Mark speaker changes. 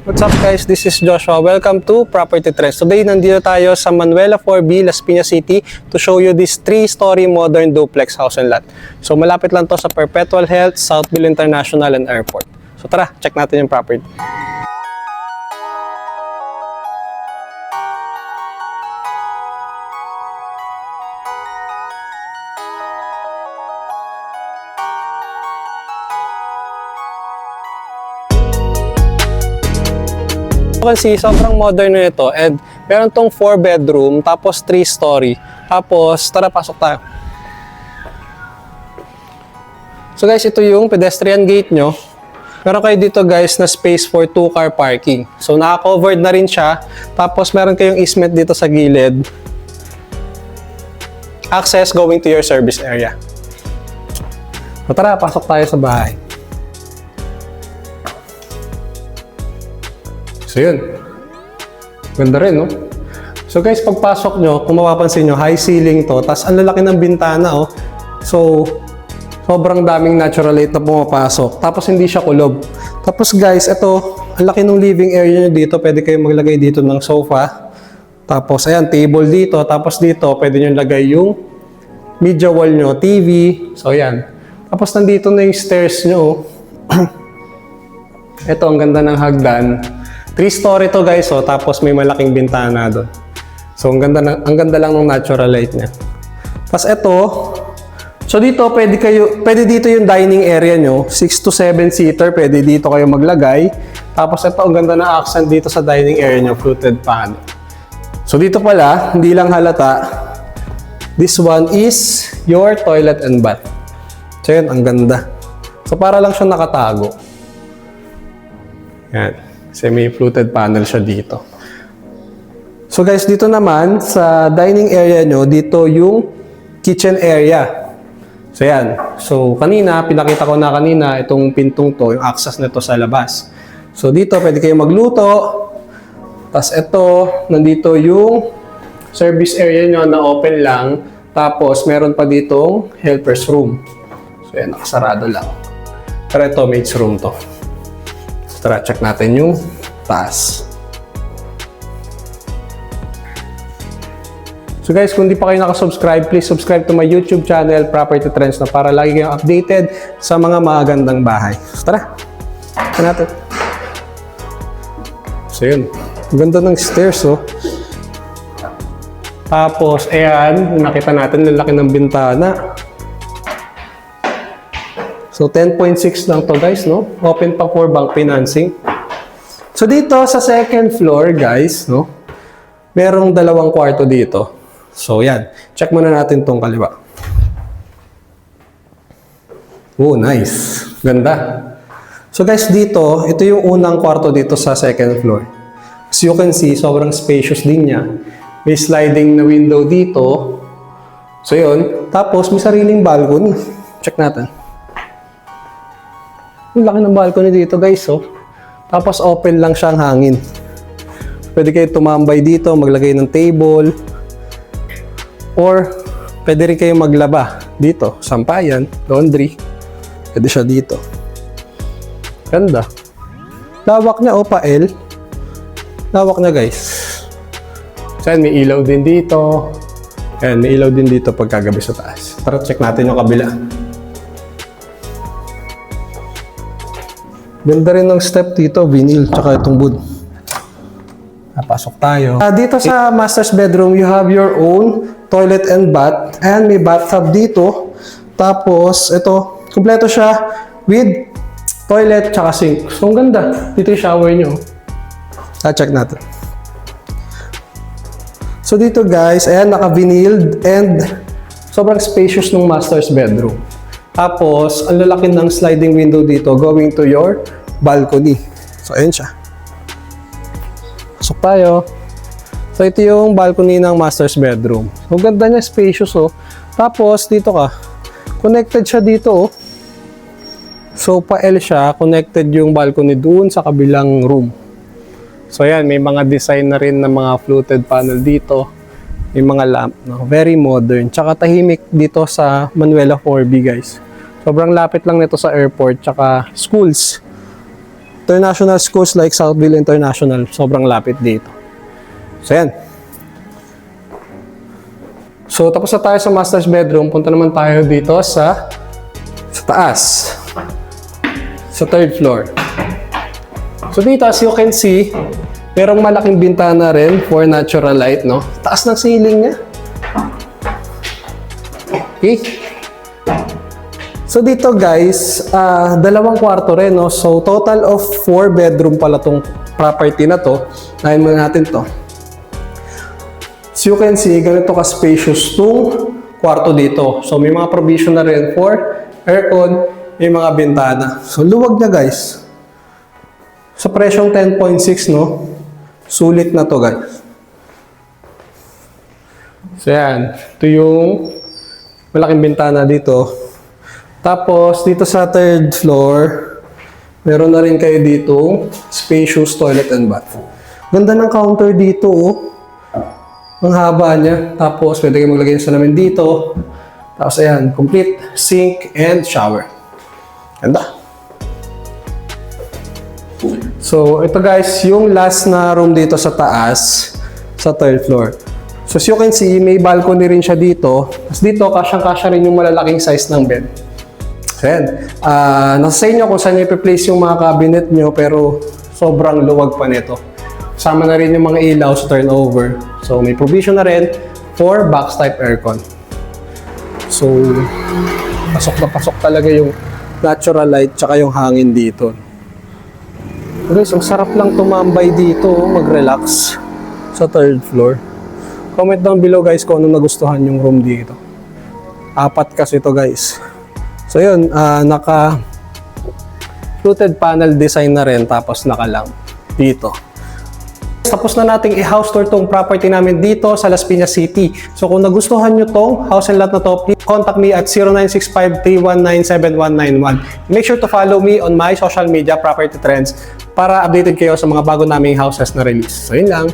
Speaker 1: What's up guys, this is Joshua. Welcome to Property Trends. Today, nandito tayo sa Manuela 4B, Las Piñas City to show you this 3-story modern duplex house and lot. So malapit lang to sa Perpetual Health, Southville International and Airport. So tara, check natin yung property. You can see, sobrang modern na ito and meron tong 4 bedroom tapos 3 story. Tapos, tara pasok tayo. So guys, ito yung pedestrian gate nyo. Meron kayo dito guys na space for 2-car parking. So naka-covered na rin siya. Tapos meron kayong easement dito sa gilid. Access going to your service area. So tara, pasok tayo sa bahay. So yun, ganda rin, no? So guys, pagpasok nyo, kung mapapansin nyo, high ceiling to, tas ang lalaki ng bintana, oh. So, sobrang daming natural light na pumapasok, tapos hindi siya kulob. Tapos guys, ito, ang laki ng living area nyo dito, pwede kayong maglagay dito ng sofa. Tapos, ayan, table dito, tapos dito, pwede nyo lagay yung media wall nyo, TV. So, ayan. Tapos, nandito na yung stairs nyo, oh. Ito, ang ganda ng hagdan. 3-story to guys, oh, tapos may malaking bintana doon. So, ang ganda lang ng natural light niya. Tapos ito, so dito, pwede dito yung dining area nyo, 6 to 7 seater, pwede dito kayo maglagay. Tapos ito, ang ganda na accent dito sa dining area nyo, fluted panel. So dito pala, hindi lang halata, this one is your toilet and bath. So yun, ang ganda. So para lang siya nakatago. Yan. Kasi may fluted panel siya dito. So guys, dito naman sa dining area nyo, dito yung kitchen area. So yan. So kanina, pinakita ko na kanina itong pintong to, yung access nito sa labas. So dito, pwede kayo magluto. Tapos ito, nandito yung service area nyo na open lang. Tapos meron pa ditong helper's room. So yan, nakasarado lang. Pero ito, maid's room to. Tara, check natin yung taas. So guys, kung di pa kayo nakasubscribe, please subscribe to my YouTube channel, Property Trends, na para lagi kayong updated sa mga magagandang bahay. So tara, check natin. So yun, ang ganda ng stairs, oh. Tapos, ayan, nakita natin, lalaki ng bintana. So, 10.6 lang to guys, no? Open pa for bank financing. So, dito sa second floor, guys, no? Merong 2 kwarto dito. So, yan. Check muna natin tong kaliwa. Oh, nice. Ganda. So, guys, dito, ito yung unang kwarto dito sa second floor. As you can see, sobrang spacious din niya. May sliding na window dito. So, yun. Tapos, may sariling balcony. Check natin. Ang laki ng balcony dito guys, oh. Tapos open lang siyang hangin. Pwede kayo tumambay dito, maglagay ng table. Or pwede rin kayo maglaba dito, sampayan, laundry. Pwede siya dito. Ganda. Lawak niya, oh, pa-L. Lawak niya guys. Saan may ilaw din dito. Ayan, may ilaw din dito pagkagabi sa taas. Tara, check natin yung kabila. Ganda rin ng step dito, vinyl, tsaka itong wood. Napasok tayo. Dito sa master's bedroom, you have your own toilet and bath. And may bathtub dito. Tapos, ito, kumpleto siya with toilet tsaka sink. So, ang ganda. Dito yung shower nyo. Check natin. So, dito guys, ayan, naka-vinyled and sobrang spacious ng master's bedroom. Tapos, ang lalaki ng sliding window dito going to your balcony. So, ayun siya. Pasok tayo. So, ito yung balcony ng master's bedroom. So, ganda niya, spacious, oh. Tapos, dito ka. Connected siya dito, oh. So, pa-L siya. Connected yung balcony doon sa kabilang room. So, ayan. May mga design na rin ng mga fluted panel dito. May mga lamp, no? Very modern. Tsaka tahimik dito sa Manuela 4B, guys. Sobrang lapit lang nito sa airport tsaka schools. international schools like Southville International, sobrang lapit dito. So yan. So tapos na tayo sa master's bedroom, punta naman tayo dito sa taas. Sa third floor. So dito as you can see, merong malaking bintana rin for natural light, no? Taas ng ceiling niya. Okay. So dito guys, dalawang kwarto rin, no? So total of 4 bedroom pala tong property na to. Nahin muna natin to. So you can see, ganito ka-spacious tong kwarto dito. So may mga provision na rin for aircon, may mga bintana. So luwag niya guys. Sa presyong 10.6, no? Sulit na to guys. So yan, ito yung malaking bintana dito. Tapos dito sa third floor, meron na rin kayo dito spacious toilet and bath. Ganda ng counter dito, oh. Ang haba niya. Tapos pwede kayo maglagay ng salamin dito. Tapos ayan, complete sink and shower. Ganda. So ito guys, yung last na room dito sa taas, sa third floor. So as you can see, may balcony rin siya dito. Tapos dito, kasyang-kasya rin yung malalaking size ng bed. So yan. Nasa sa inyo kung saan nyo i-place yung mga cabinet nyo, pero sobrang luwag pa nito. Kasama na rin yung mga ilaw sa turnover. So may provision na rin for box type aircon. So pasok na pasok talaga yung natural light tsaka yung hangin dito. Guys, ang sarap lang tumambay dito, mag-relax sa third floor. Comment down below guys kung anong nagustuhan yung room dito. 4 kasi ito guys. So yun, naka fluted panel design na rin, tapos naka-lamp dito. Tapos na nating i-house tour tong property namin dito sa Las Piñas City. So kung nagustuhan nyo tong house and lot na to, please contact me at 0965-319-7191. Make sure to follow me on my social media, Property Trends, para updated kayo sa mga bago naming houses na release. So yun lang.